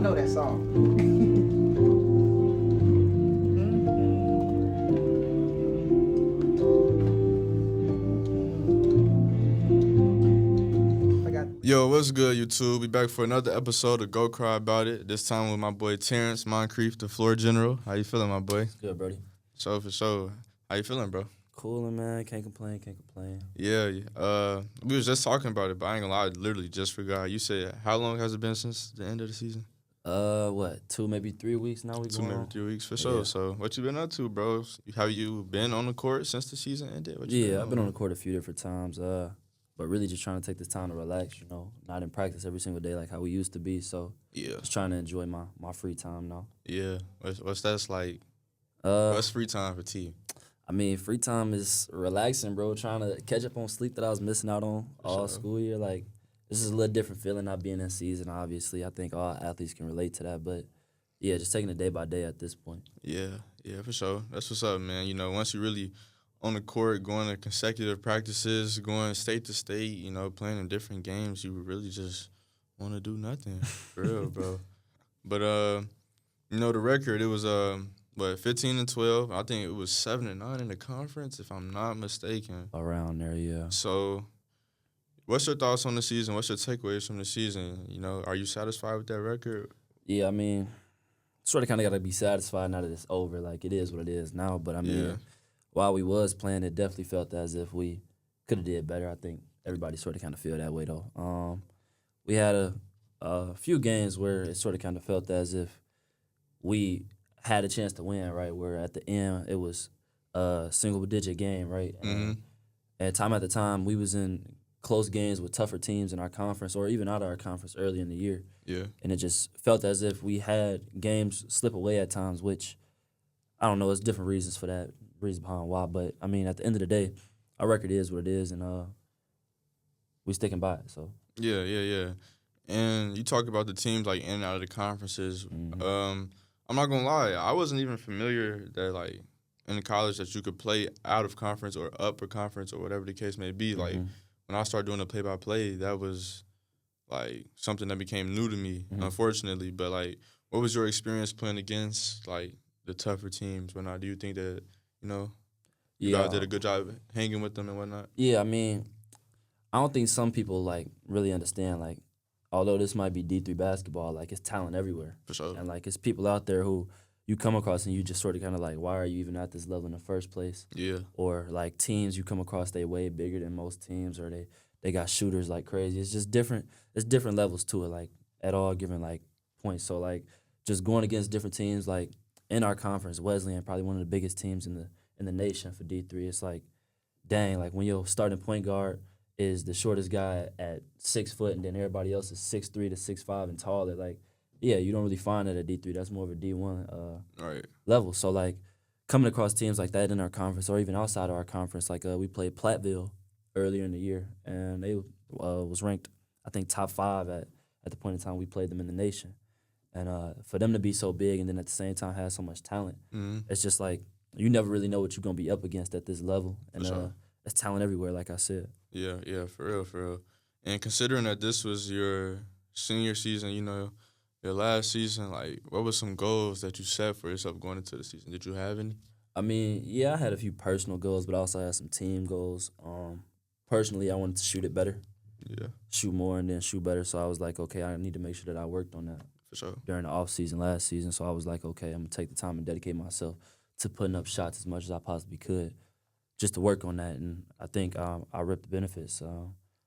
know that song. I got. Yo, what's good, YouTube? We back for another episode of Go Cry About It. This time with my boy Terrence Moncrief, the floor general. How you feeling, my boy? Good, Brody. For sure. How you feeling, bro? Coolin', man. Can't complain. Yeah, we was just talking about it, but I ain't gonna lie, I literally just forgot. You said, how long has it been since the end of the season? What? 2, maybe 3 weeks now. We 2, maybe 3 weeks, for Yeah. sure. So, what you been up to, bro? Have you been on the court since the season ended? I've been on the court a few different times. But really just trying to take this time to relax. Not in practice every single day like how we used to be. So Yeah, just trying to enjoy my free time now. yeah. What's that's like? Uh, What's free time for T? I mean, free time is relaxing, bro. Trying to catch up on sleep that I was missing out on all sure. school year. Like, this is a little different feeling not being in season. Obviously, I think all athletes can relate to that. But yeah, just taking it day by day at this point. Yeah, for sure. That's what's up, man. Once you really on the court, going to consecutive practices, going state to state, playing in different games, you really just want to do nothing, for real, bro. But the record, it was 15-12. I think it was 7-9 in the conference, if I'm not mistaken. Around there, yeah. So, what's your thoughts on the season? What's your takeaways from the season? Are you satisfied with that record? Yeah, I mean, sort of kind of got to be satisfied now that it's over. Like, it is what it is now. But, I mean, Yeah. while we was playing, it definitely felt as if we could have did better. I think everybody sort of kind of feel that way, though. We had a few games where it sort of kind of felt as if we had a chance to win, right, where at the end it was a single-digit game, right? And at time after time, we was in close games with tougher teams in our conference or even out of our conference early in the year. Yeah. And it just felt as if we had games slip away at times, which I don't know. There's different reasons for that, reasons behind why. But, I mean, at the end of the day, our record is what it is, and we sticking by it. So Yeah. And you talk about the teams, like, in and out of the conferences. I'm not going to lie. I wasn't even familiar that, like, in college that you could play out of conference or upper conference or whatever the case may be. Like, when I started doing the play-by-play, that was, like, something that became new to me, unfortunately. But, like, what was your experience playing against, like, the tougher teams? Do you think that, you guys did a good job hanging with them and whatnot? Yeah, I mean, I don't think some people, like, really understand, like, although this might be D3 basketball, like, it's talent everywhere. For sure. And, like, it's people out there who you come across and you just sort of kind of like, why are you even at this level in the first place? Yeah. Or, like, teams you come across, they way bigger than most teams, or they got shooters like crazy. It's just different. There's different levels to it, like, at all given, like, points. So, like, just going against different teams, like, in our conference, Wesleyan, probably one of the biggest teams in the nation for D3. It's like, dang, like, when your starting point guard is the shortest guy at 6 foot, and then everybody else is 6'3" to 6'5" and taller. Like, yeah, you don't really find that at D3. That's more of a D1 Right. level. So, like, coming across teams like that in our conference or even outside of our conference, like, we played Platteville earlier in the year, and they was ranked, I think, top 5 at the point in time we played them in the nation. And for them to be so big and then at the same time have so much talent, it's just like you never really know what you're going to be up against at this level. And sure. there's talent everywhere, like I said. Yeah, for real. And considering that this was your senior season, your last season, like, what were some goals that you set for yourself going into the season? Did you have any? I mean, yeah, I had a few personal goals, but I also had some team goals. Personally, I wanted to shoot it better, shoot more and then shoot better. So I was like, okay, I need to make sure that I worked on that For sure. during the off season last season. So I was like, okay, I'm going to take the time and dedicate myself to putting up shots as much as I possibly could just to work on that. And I think I ripped the benefits.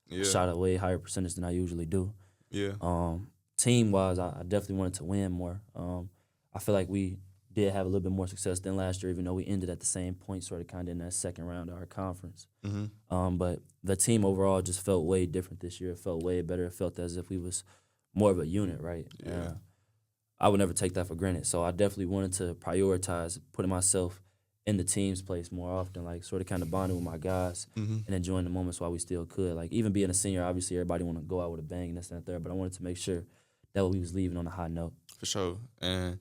Yeah. Shot a way higher percentage than I usually do. Yeah. Team-wise, I definitely wanted to win more. I feel like we did have a little bit more success than last year, even though we ended at the same point, sort of kind of in that second round of our conference. But the team overall just felt way different this year. It felt way better. It felt as if we was more of a unit, right? Yeah. I would never take that for granted. So I definitely wanted to prioritize putting myself in the team's place more often, like sort of kind of bonding with my guys and enjoying the moments while we still could. Like, even being a senior, obviously everybody want to go out with a bang and this and that there, but I wanted to make sure that we was leaving on a high note. For sure. And,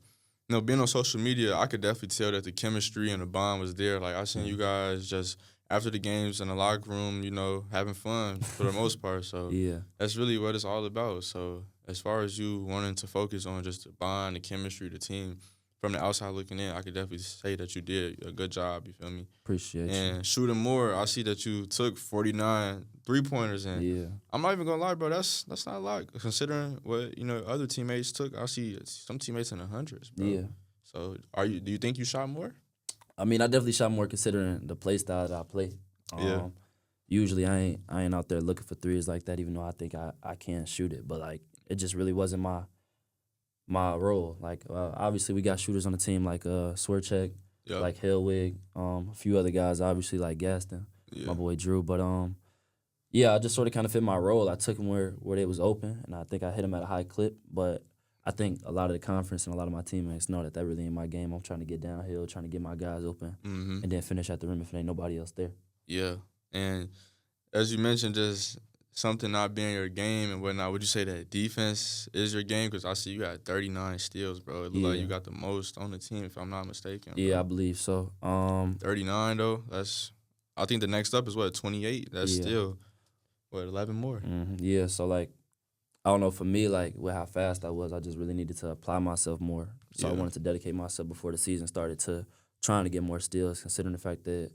being on social media, I could definitely tell that the chemistry and the bond was there. Like, I seen you guys just after the games in the locker room, having fun for the most part. So Yeah. that's really what it's all about. So as far as you wanting to focus on just the bond, the chemistry, the team, from the outside looking in, I could definitely say that you did a good job. You feel me? Appreciate And shooting more, I see that you took 49 3-pointers, and you. Yeah. I'm not even gonna lie, bro. That's not a lot considering what other teammates took. I see some teammates in the hundreds, bro. Yeah. So do you think you shot more? I mean, I definitely shot more considering the play style that I play. Yeah. Usually, I ain't out there looking for threes like that, even though I think I can shoot it. But like, it just really wasn't my role. Like, obviously, we got shooters on the team like Swerchek, Yeah. like Hellwig, a few other guys, obviously like Gaston, my boy Drew. But yeah, I just sort of kind of fit my role. I took them where they was open, and I think I hit them at a high clip. But I think a lot of the conference and a lot of my teammates know that really ain't my game. I'm trying to get downhill, trying to get my guys open, Mm-hmm. and then finish at the rim if there ain't nobody else there. Yeah. And as you mentioned, just something not being your game and whatnot, would you say that defense is your game? Because I see you got 39 steals, bro. It look like you got the most on the team, if I'm not mistaken. Yeah, bro. I believe so. 39, though, I think the next up is, 28? That's still, 11 more? Mm-hmm. Yeah, so, like, I don't know, for me, like, with how fast I was, I just really needed to apply myself more. So I wanted to dedicate myself before the season started to trying to get more steals, considering the fact that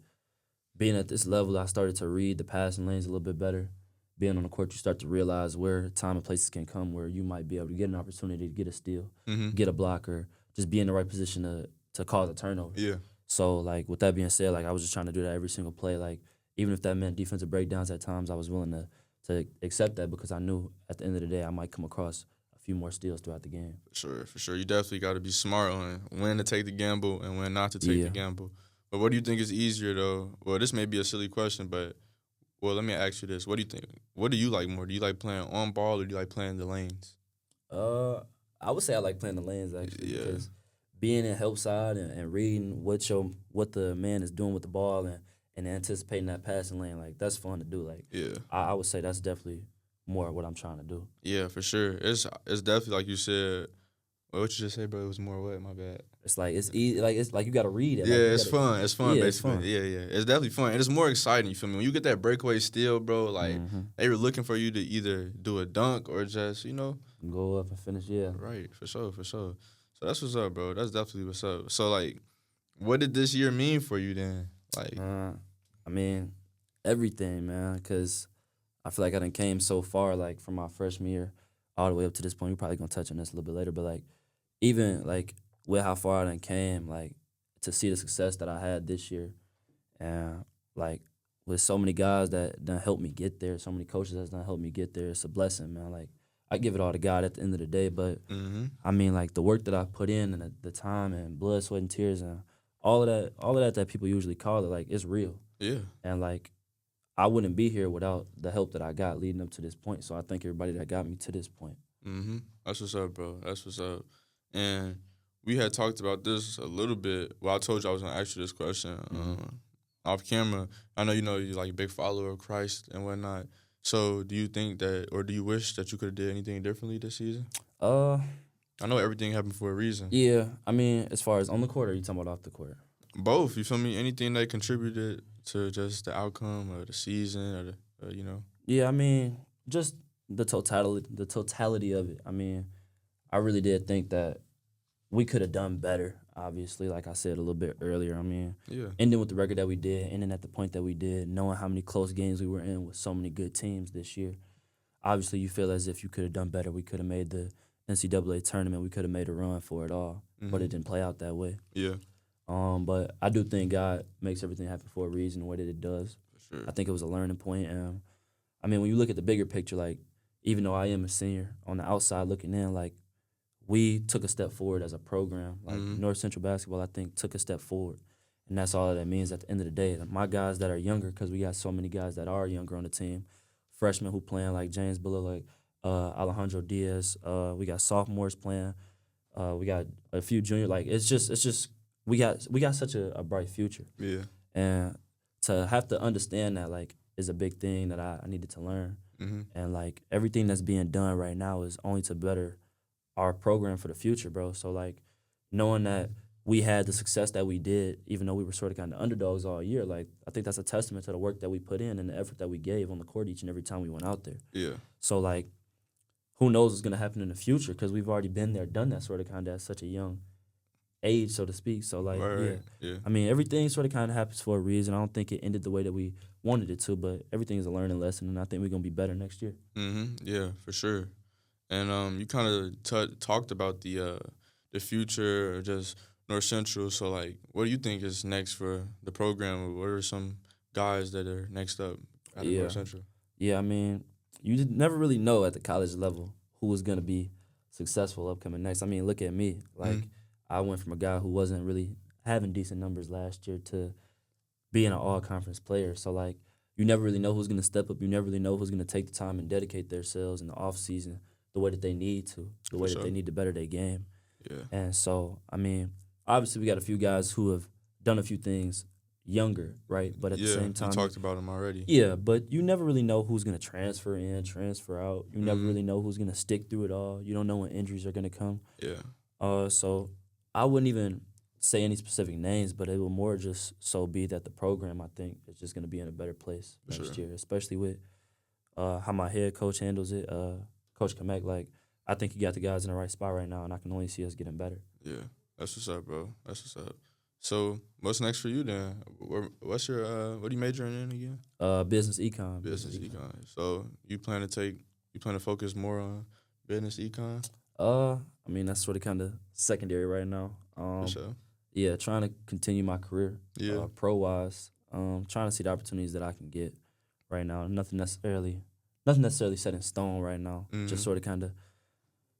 being at this level, I started to read the passing lanes a little bit better. Being on the court, you start to realize where time and places can come where you might be able to get an opportunity to get a steal, get a block, or just be in the right position to cause a turnover. Yeah. So, like, with that being said, like, I was just trying to do that every single play. Like, even if that meant defensive breakdowns at times, I was willing to accept that because I knew at the end of the day I might come across a few more steals throughout the game. For sure. You definitely got to be smart on when to take the gamble and when not to take the gamble. But what do you think is easier, though? Well, this may be a silly question, but, let me ask you this. What do you think? What do you like more? Do you like playing on ball or do you like playing the lanes? I would say I like playing the lanes, actually, because being in help side and reading what the man is doing with the ball and anticipating that passing lane, like, that's fun to do. Like, I would say that's definitely more what I'm trying to do. Yeah, for sure. It's definitely, like you said. What you just say, bro? It was more what? My bad. It's like it's easy. Like, it's like you got to read it. Yeah, like, it's fun. It's fun, basically. It's fun. Yeah. It's definitely fun. And it's more exciting, you feel me? When you get that breakaway steal, bro, like, they were looking for you to either do a dunk or just, go up and finish, Right, for sure. So that's what's up, bro. That's definitely what's up. So, like, what did this year mean for you then? Like, I mean, everything, man, because I feel like I done came so far, like, from my freshman year all the way up to this point. We're probably going to touch on this a little bit later, but, like, even, like, with how far I done came, like, to see the success that I had this year, and, like, with so many guys that done helped me get there, so many coaches that done helped me get there, it's a blessing, man. Like, I give it all to God at the end of the day, but, I mean, like, the work that I put in and the time and blood, sweat, and tears and all of that people usually call it, like, it's real. Yeah. And, like, I wouldn't be here without the help that I got leading up to this point, so I thank everybody that got me to this point. That's what's up, bro. That's what's up. And we had talked about this a little bit. Well, I told you I was going to ask you this question off camera. I know you're like a big follower of Christ and whatnot. So do you think that, or do you wish that you could have did anything differently this season? I know everything happened for a reason. Yeah, I mean, as far as on the court, or are you talking about off the court? Both, you feel me? Anything that contributed to just the outcome of the season or Yeah, I mean, just the totality of it. I mean, I really did think that we could have done better, obviously, like I said a little bit earlier. I mean, ending with the record that we did, ending at the point that we did, knowing how many close games we were in with so many good teams this year. Obviously, you feel as if you could have done better. We could have made the NCAA tournament. We could have made a run for it all, but it didn't play out that way. Yeah. But I do think God makes everything happen for a reason, the way that it does. For sure. I think it was a learning point. I mean, when you look at the bigger picture, like, even though I am a senior, on the outside looking in, like, we took a step forward as a program. Like, North Central basketball, I think, took a step forward. And that's all that means at the end of the day. My guys that are younger, because we got so many guys that are younger on the team, freshmen who playing like James Buller, like Alejandro Diaz. We got sophomores playing. We got a few junior. Like, it's just we got such a bright future. Yeah. And to have to understand that, like, is a big thing that I needed to learn. And, like, everything that's being done right now is only to better our program for the future, bro. So, like, knowing that we had the success that we did, even though we were sort of kind of underdogs all year, like, I think that's a testament to the work that we put in and the effort that we gave on the court each and every time we went out there. Yeah. So, like, who knows what's gonna happen in the future because we've already been there, done that sort of kind of at such a young age, so to speak. So like, Right. Yeah. I mean, everything sort of kind of happens for a reason. I don't think it ended the way that we wanted it to, but everything is a learning lesson, and I think we're gonna be better next year. Yeah, for sure. And you kind of talked about the future, or just North Central. So like, what do you think is next for the program? What are some guys that are next up out of Yeah, North Central? yeah. I mean, never really know at the college level who was gonna be successful upcoming next. I mean, look at me. Like, Mhm. I went from a guy who wasn't really having decent numbers last year to being an all conference player. So like, you never really know who's gonna step up. You never really know who's gonna take the time and dedicate themselves in the off season the way that they need to, the For way that they sure. need to better their game. Yeah. And so, I mean, obviously we got a few guys who have done a few things younger, right? But at the Yeah. same You time, talked about him already. yeah, but you never really know who's gonna transfer in, transfer out. You never Mhm. really know who's gonna stick through it all. You don't know when injuries are gonna come. Yeah. So I wouldn't even say any specific names, but it will more just so be that the program, I think, is just gonna be in a better place For next sure. year, especially with how my head coach handles it, Coach Kamek. Like, I think he got the guys in the right spot right now, and I can only see us getting better. Yeah. That's what's up, bro. That's what's up. So what's next for you then? What's your what are you majoring in again? Business econ. Business econ. So you plan to focus more on business econ? I mean that's sort of kind of secondary right now. For sure. Yeah, trying to continue my career, Yeah. pro wise. Trying to see the opportunities that I can get right now. Nothing necessarily set in stone right now. Mhm. Just sort of kind of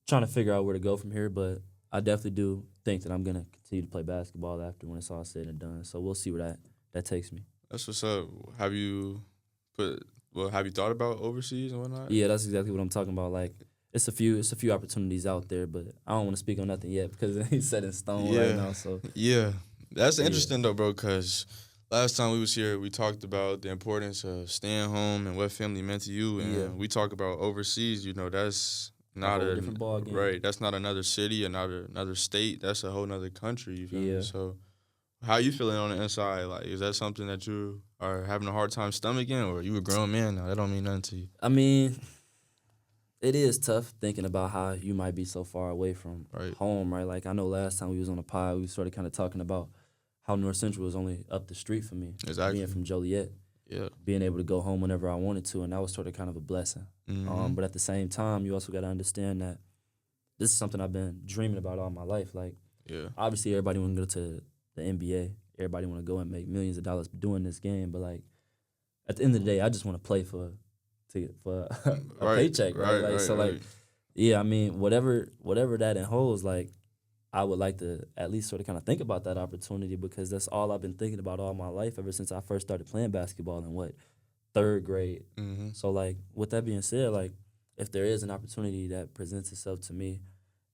trying to figure out where to go from here. But I definitely do think that I'm gonna continue to play basketball after when it's all said and done. So we'll see where that takes me. That's what's up. Have you thought about overseas and whatnot? Yeah, that's exactly what I'm talking about. Like, it's a few opportunities out there, but I don't want to speak on nothing yet because it ain't set in stone right Yeah. now. So Yeah. That's Yeah. interesting though, bro, because last time we was here, we talked about the importance of staying home and what family meant to you. And Yeah. we talk about overseas, that's not whole a different ball game. right. That's not another city, another state. That's a whole nother country. You feel Yeah. me? So how you feeling on the inside? Like, is that something that you are having a hard time stomaching, or you a grown man now? That don't mean nothing to you. I mean, it is tough thinking about how you might be so far away from Right. home, right? Like, I know last time we was on the pod, we was sort of kind of talking about how North Central was only up the street from me, Exactly. being from Joliet, Yeah. being able to go home whenever I wanted to, and that was sort of kind of a blessing. Mhm. But at the same time, you also got to understand that this is something I've been dreaming about all my life. Like, Yeah. obviously, everybody want to go to the NBA. Everybody want to go and make millions of dollars doing this game. But like, at the end of the day, I just want to play for a Right. paycheck, right? Like, so like, right. yeah, I mean, whatever that holds, like, I would like to at least sort of kind of think about that opportunity because that's all I've been thinking about all my life ever since I first started playing basketball in third grade. Mm-hmm. So like, with that being said, like, if there is an opportunity that presents itself to me,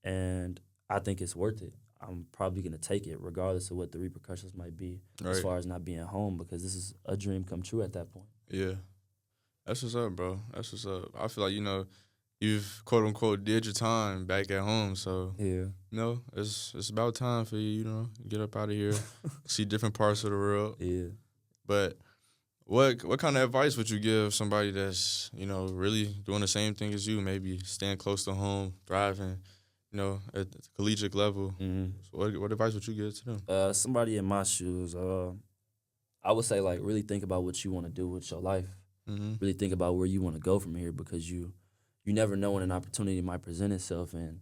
and I think it's worth it, I'm probably gonna take it regardless of what the repercussions might be as Right. far as not being home because this is a dream come true at that point. Yeah. That's what's up, bro. That's what's up. I feel like, you've quote unquote did your time back at home. So, Yeah. it's about time for you, get up out of here, see different parts of the world. Yeah. But what kind of advice would you give somebody that's, really doing the same thing as you, maybe staying close to home, thriving, at the collegiate level? Mm-hmm. So what advice would you give to them? Somebody in my shoes, I would say like really think about what you want to do with your life. Mm-hmm. Really think about where you want to go from here because you never know when an opportunity might present itself, and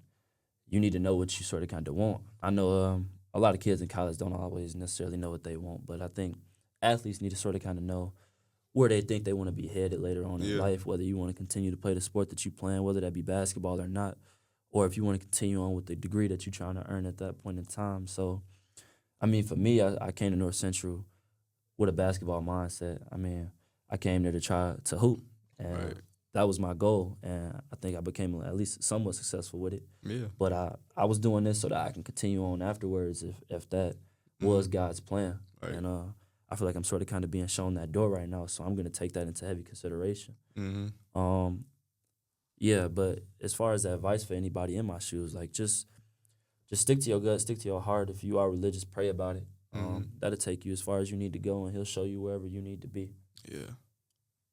you need to know what you sort of kind of want. I know a lot of kids in college don't always necessarily know what they want, but I think athletes need to sort of kind of know where they think they want to be headed later on in Yeah. life, whether you want to continue to play the sport that you plan, whether that be basketball or not, or if you want to continue on with the degree that you're trying to earn at that point in time. So, I mean, for me, I came to North Central with a basketball mindset. I mean, I came there to try to hoop, and Right. that was my goal, and I think I became at least somewhat successful with it. Yeah. But I was doing this so that I can continue on afterwards if that was God's plan. Right. And I feel like I'm sort of kind of being shown that door right now, so I'm going to take that into heavy consideration. Mm-hmm. Yeah, but as far as advice for anybody in my shoes, like just stick to your gut, stick to your heart. If you are religious, pray about it. That'll take you as far as you need to go, and He'll show you wherever you need to be. Yeah.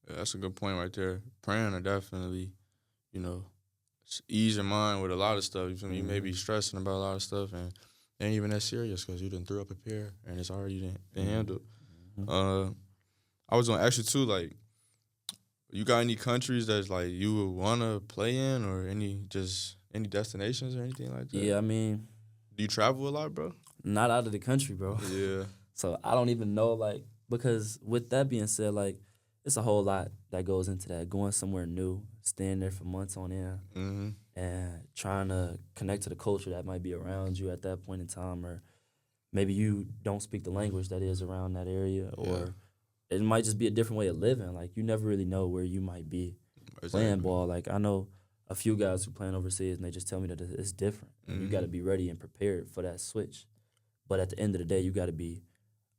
Yeah, that's a good point right there. Praying will definitely, ease your mind with a lot of stuff. You feel me? You may be stressing about a lot of stuff, and it ain't even that serious because you done threw up a pair and it's already been handled. I was gonna ask you too, like, you got any countries that's like you would wanna play in, or any destinations or anything like that? Yeah, I mean, Do you travel a lot, bro? not out of the country, bro. Yeah. So I don't even know, like, because with that being said, like, it's a whole lot that goes into that. Going somewhere new, staying there for months on end, Mm-hmm. and trying to connect to the culture that might be around you at that point in time, or maybe you don't speak the language that is around that area, or it might just be a different way of living. Like, you never really know where you might be playing ball. Like, I know a few guys who playing overseas, and they just tell me that it's different. And you got to be ready and prepared for that switch. But at the end of the day, you got to be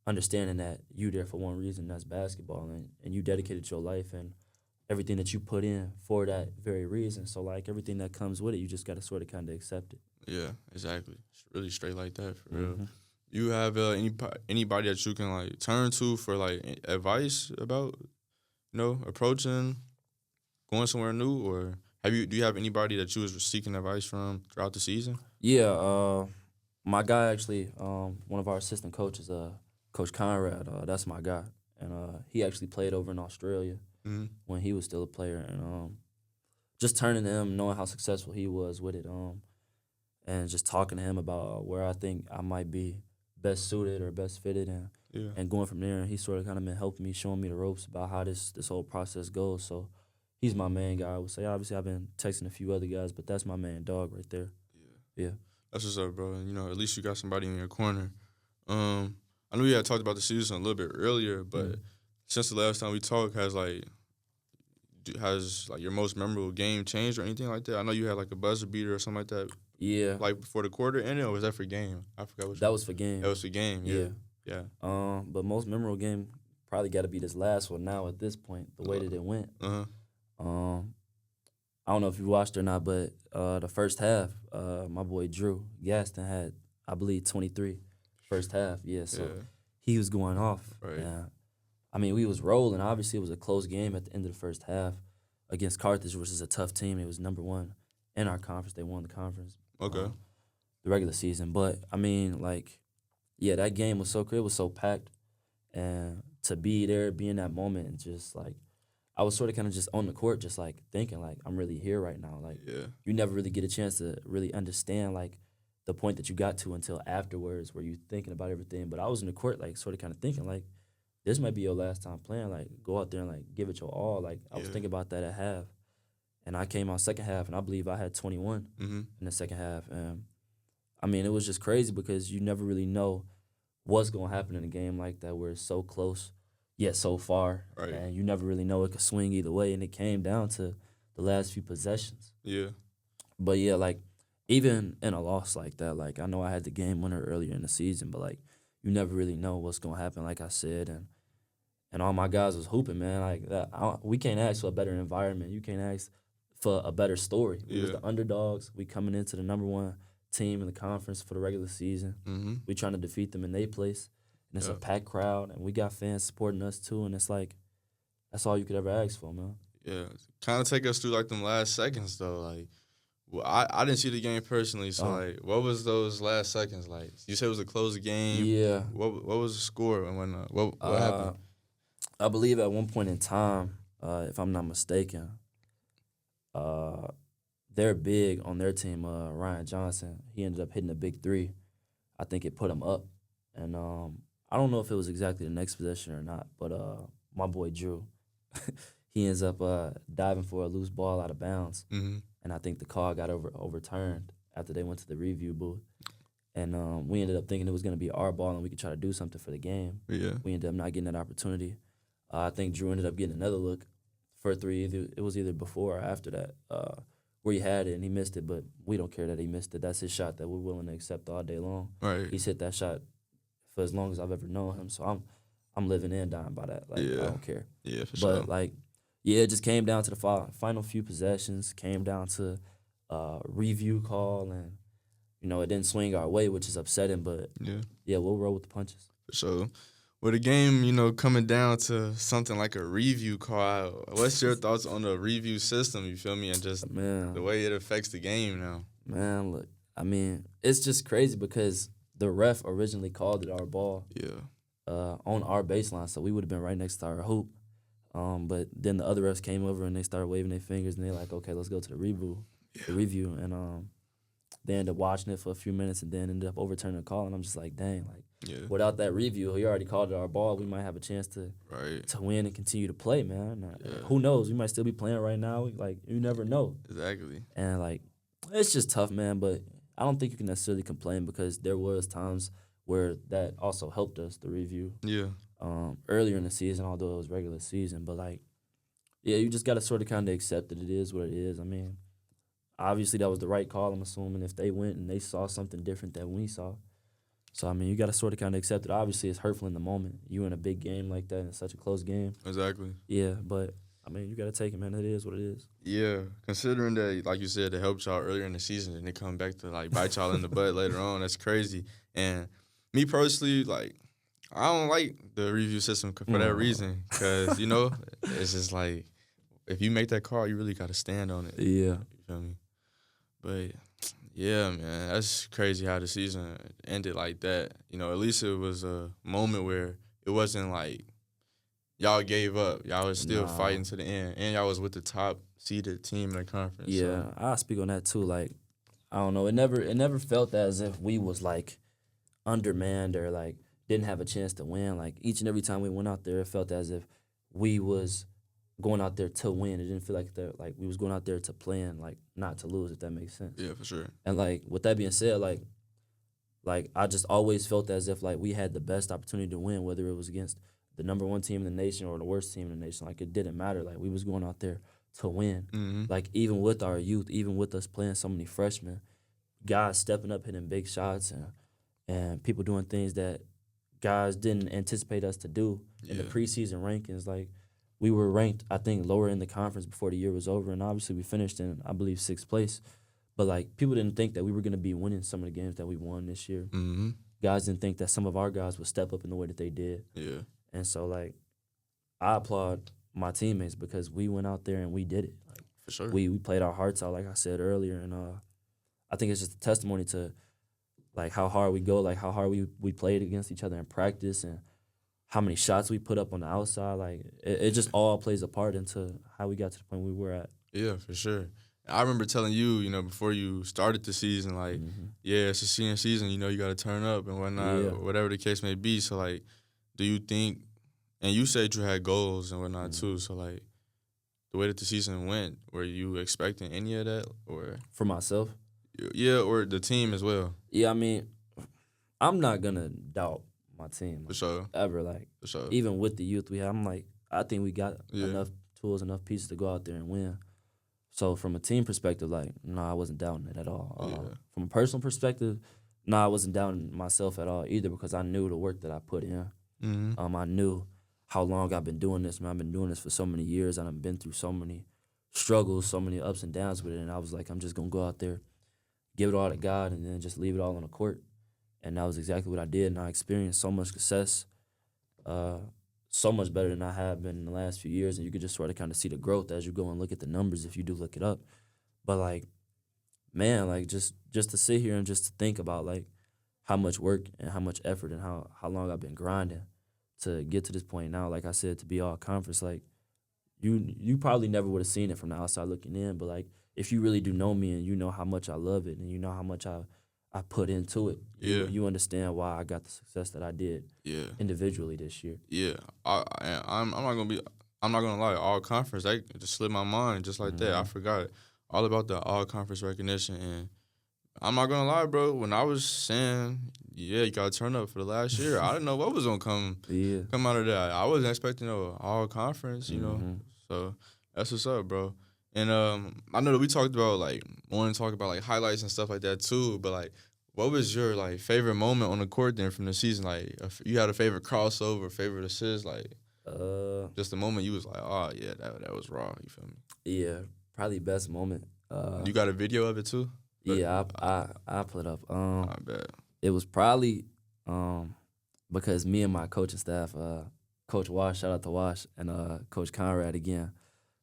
understanding that you there for one reason, that's basketball, and you dedicated your life and everything that you put in for that very reason. So, like, everything that comes with it, you just got to sort of kind of accept it. Yeah, exactly. It's really straight like that, for real. You have anybody that you can, like, turn to for, like, advice about, approaching, going somewhere new, or do you have anybody that you was seeking advice from throughout the season? Yeah, my guy actually, one of our assistant coaches, Coach Conrad, that's my guy, and he actually played over in Australia when he was still a player, and just turning to him, knowing how successful he was with it, and just talking to him about where I think I might be best suited or best fitted, and going from there. And he sort of kind of been helping me, showing me the ropes about how this whole process goes. So he's my main guy, I would say. Obviously, I've been texting a few other guys, but that's my main dog right there. Yeah. That's what's up, bro. At least you got somebody in your corner. I know you had talked about the season a little bit earlier, but since the last time we talked, has your most memorable game changed or anything like that? I know you had like a buzzer beater or something like that. Yeah. Like before the quarter ended, or was that for game? I forgot what. That was for game. That was for game. Yeah. But most memorable game probably got to be this last one now at this point, the way that it went. I don't know if you watched or not, but the first half, my boy Drew Gaston had, I believe, 23 first half. Yeah, so he was going off. Right. Yeah. I mean, we was rolling. Obviously, it was a close game at the end of the first half against Carthage, which is a tough team. It was number one in our conference. They won the conference. Okay. The regular season. But, I mean, like, yeah, that game was so crazy. It was so packed. And to be there, be in that moment, and just, like, I was sort of kind of just on the court, just, like, thinking, like, I'm really here right now. Like, you never really get a chance to really understand, like, the point that you got to until afterwards where you're thinking about everything. But I was in the court, like, sort of kind of thinking, like, this might be your last time playing. Like, go out there and, like, give it your all. Like, I was thinking about that at half. And I came out second half, and I believe I had 21 in the second half. And, I mean, it was just crazy because you never really know what's going to happen in a game like that where it's so close yet so far. Right. And you never really know it could swing either way. And it came down to the last few possessions. Yeah. But, yeah, like, even in a loss like that, like, I know I had the game winner earlier in the season, but, like, you never really know what's going to happen, like I said. And all my guys was hooping, man. Like, that, we can't ask for a better environment. You can't ask for a better story. We was the underdogs. We coming into the number one team in the conference for the regular season. We trying to defeat them in their place. And it's a packed crowd, and we got fans supporting us, too. And it's like, that's all you could ever ask for, man. Yeah. Kind of take us through, like, them last seconds, though. Like, well, I didn't see the game personally, so, like, what was those last seconds like? You said it was a close game. Yeah. What was the score and whatnot? What happened? I believe at one point in time, if I'm not mistaken, they're big on their team, Ryan Johnson. He ended up hitting a big three. I think it put him up. And I don't know if it was exactly the next possession or not, but my boy Drew, he ends up diving for a loose ball out of bounds. And I think the call got overturned after they went to the review booth. And we ended up thinking it was going to be our ball and we could try to do something for the game. Yeah. We ended up not getting that opportunity. I think Drew ended up getting another look for a three. It was either before or after that where he had it and he missed it, but we don't care that he missed it. That's his shot that we're willing to accept all day long. Right. He's hit that shot for as long as I've ever known him, so I'm living and dying by that. Like, I don't care. Yeah, for sure. But, like, yeah, it just came down to the final few possessions, came down to review call, and, it didn't swing our way, which is upsetting, but, yeah, we'll roll with the punches. So, with a game, coming down to something like a review call, what's your thoughts on the review system, you feel me, and just the way it affects the game now? Man, look, I mean, it's just crazy because the ref originally called it our ball. Yeah. On our baseline, so we would have been right next to our hoop. But then the other refs came over and they started waving their fingers and they're like, okay, let's go to the review. And they ended up watching it for a few minutes and then ended up overturning the call. And I'm just like, dang, without that review, he already called it our ball. We might have a chance to win and continue to play, man. Who knows? We might still be playing right now. Like, you never know. Exactly. And, like, it's just tough, man. But I don't think you can necessarily complain because there was times where that also helped us, the review. Yeah. Earlier in the season, although it was regular season. But, like, yeah, you just got to sort of kind of accept that it is what it is. I mean, obviously that was the right call, I'm assuming, if they went and they saw something different than we saw. So, I mean, you got to sort of kind of accept it. Obviously, it's hurtful in the moment. You in a big game like that, in such a close game. Exactly. Yeah, but, I mean, you got to take it, man. It is what it is. Yeah, considering that, like you said, it helped y'all earlier in the season and they come back to, like, bite y'all in the butt later on. That's crazy. And me personally, like, I don't like the review system for that reason because, it's just like if you make that call, you really got to stand on it. Yeah. You feel me? But, yeah, man, that's crazy how the season ended like that. At least it was a moment where it wasn't like y'all gave up. Y'all was still fighting to the end, and y'all was with the top-seeded team in the conference. Yeah, so. I'll speak on that too. Like, I don't know. It never felt as if we was, like, undermanned or, like, didn't have a chance to win. Like, each and every time we went out there, it felt as if we was going out there to win. It didn't feel like we was going out there to play and, like, not to lose, if that makes sense. Yeah, for sure. And, like, with that being said, like I just always felt as if, like, we had the best opportunity to win, whether it was against the number one team in the nation or the worst team in the nation. Like, it didn't matter. Like, we was going out there to win. Mm-hmm. Like, even with our youth, even with us playing so many freshmen, guys stepping up, hitting big shots, and people doing things that guys didn't anticipate us to do in the preseason rankings. Like, we were ranked, I think, lower in the conference before the year was over, and obviously we finished in, I believe, 6th place. But, like, people didn't think that we were going to be winning some of the games that we won this year. Mm-hmm. Guys didn't think that some of our guys would step up in the way that they did. Yeah. And so, like, I applaud my teammates because we went out there and we did it. Like, for sure. We played our hearts out, like I said earlier, and I think it's just a testimony to, like, how hard we go, like, how hard we played against each other in practice and how many shots we put up on the outside. Like, it just all plays a part into how we got to the point we were at. Yeah, for sure. I remember telling you, before you started the season, like, yeah, it's a senior season, you got to turn up and whatnot, or whatever the case may be. So, like, do you think, and you said you had goals and whatnot too, so, like, the way that the season went, were you expecting any of that? Or for myself? Yeah, or the team as well. Yeah, I mean, I'm not going to doubt my team. For sure. Ever. Like, for sure. Even with the youth we have, I'm like, I think we got enough tools, enough pieces to go out there and win. So from a team perspective, like, no, I wasn't doubting it at all. From a personal perspective, no, I wasn't doubting myself at all either because I knew the work that I put in. Mm-hmm. I knew how long I've been doing this. Man, I've been doing this for so many years, and I've been through so many struggles, so many ups and downs with it. And I was like, I'm just going to go out there, give it all to God, and then just leave it all on the court. And that was exactly what I did, and I experienced so much success, so much better than I have been in the last few years, and you could just sort of kind of see the growth as you go and look at the numbers if you do look it up. But, like, man, like, just to sit here and just to think about, like, how much work and how much effort and how long I've been grinding to get to this point now, like I said, to be all conference, like, you probably never would have seen it from the outside looking in, but, like, if you really do know me and you know how much I love it and you know how much I put into it, you understand why I got the success that I did individually this year. Yeah, I'm not gonna lie, all conference, that just slipped my mind just like that. I forgot all about the all conference recognition, and I'm not gonna lie, bro. When I was saying, you gotta turn up for the last year, I didn't know what was gonna come out of that. I wasn't expecting all conference, you know. So that's what's up, bro. And I know that we talked about wanting to talk about highlights and stuff like that too, but what was your favorite moment on the court then from the season? Like, if you had a favorite crossover, favorite assist, just the moment you was like, oh yeah, that was raw. You feel me? Yeah, probably best moment. You got a video of it too? Yeah, I put up. I bet it was probably because me and my coaching staff, Coach Wash, shout out to Wash, and Coach Conrad again.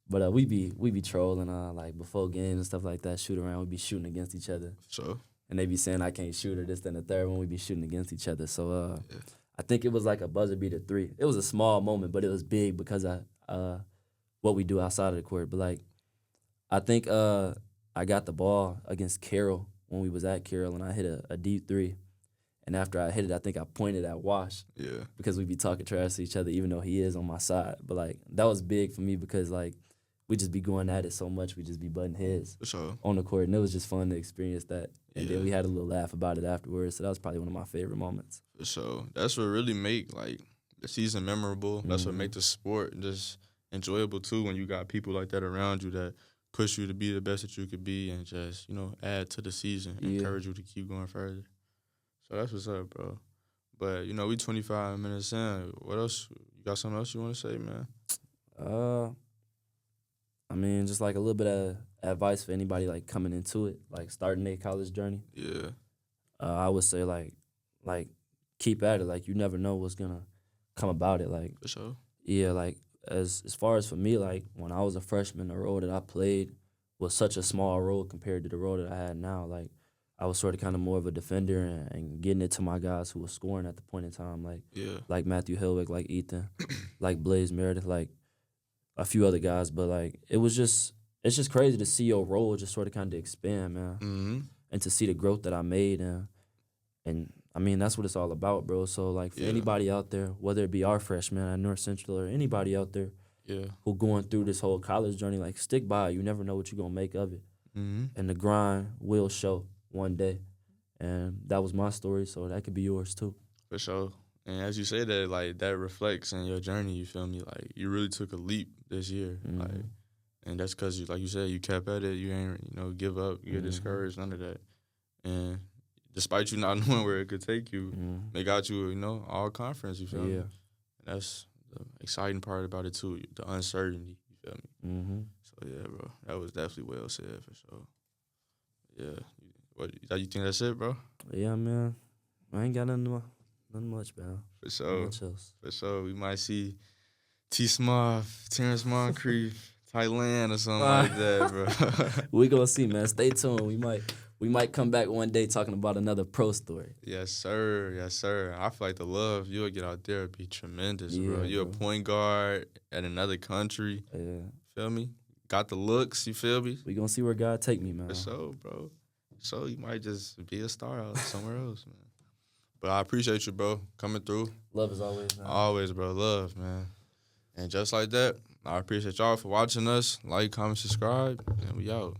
But we be trolling like before games and stuff like that, shoot around. We be shooting against each other. So And they be saying I can't shoot or this, then the third one we be shooting against each other. So yeah. I think it was like a buzzer beater 3. It was a small moment, but it was big because I what we do outside of the court. But like I think I got the ball against Carroll when we was at Carroll, and I hit a deep 3. And after I hit it, I think I pointed at Wash Yeah. because we be talking trash to each other, even though he is on my side. But like that was big for me because like we just be going at it so much, we just be butting heads For sure. on the court, and it was just fun to experience that. And Yeah. then we had a little laugh about it afterwards. So that was probably one of my favorite moments. For sure. That's what really make like the season memorable. That's what make the sport just enjoyable too. When you got people like that around you that push you to be the best that you could be and just add to the season, Yeah. encourage you to keep going further. So that's what's up, bro. But we 25 minutes in. What else? You got something else you want to say, man? I mean, just like a little bit of advice for anybody like coming into it, like starting their college journey. Yeah. I would say like keep at it. Like you never know what's gonna come about it. Like For sure. yeah, like as far as for me, like when I was a freshman, the role that I played was such a small role compared to the role that I had now. Like I was sort of kind of more of a defender and getting it to my guys who were scoring at the point in time, Yeah. like Matthew Hillwick, like Ethan, like Blaze Meredith, like a few other guys. But like it's just crazy to see your role just sort of kind of expand, man, Mm-hmm. and to see the growth that I made and I mean that's what it's all about, bro. So like for Yeah. anybody out there, whether it be our freshmen at North Central or anybody out there Yeah. who going through this whole college journey, like stick by it. You never know what you're gonna make of it, Mm-hmm. and the grind will show one day. And that was my story, so that could be yours too. For sure. And as you say that, like, that reflects in your journey, you feel me? Like, you really took a leap this year. Mhm. Like, and that's because, like you said, you kept at it. You ain't, give up, you get Mhm. discouraged, none of that. And despite you not knowing where it could take you, Mhm. they got you, all conference, you feel me? Yeah. And that's the exciting part about it, too, the uncertainty, you feel me? Mm-hmm. So, yeah, bro, that was definitely well said, for sure. Yeah. What, you think that's it, bro? Yeah, man. I ain't got nothing much, man. For sure. Much else. For sure. We might see T. Smith, Terrence Moncrief, Thailand or something like that, bro. We gonna see, man. Stay tuned. We might come back one day talking about another pro story. Yes, sir. Yes, sir. I feel like the love you'll get out there would be tremendous, bro. Yeah, You're a bro. point guard at another country. Yeah. Feel me? Got the looks, you feel me? We gonna see where God take me, man. For sure, bro. So you might just be a star out somewhere else, man. But I appreciate you, bro, coming through. Love as always, man. Always, bro. Love, man. And just like that, I appreciate y'all for watching us. Like, comment, subscribe, and we out.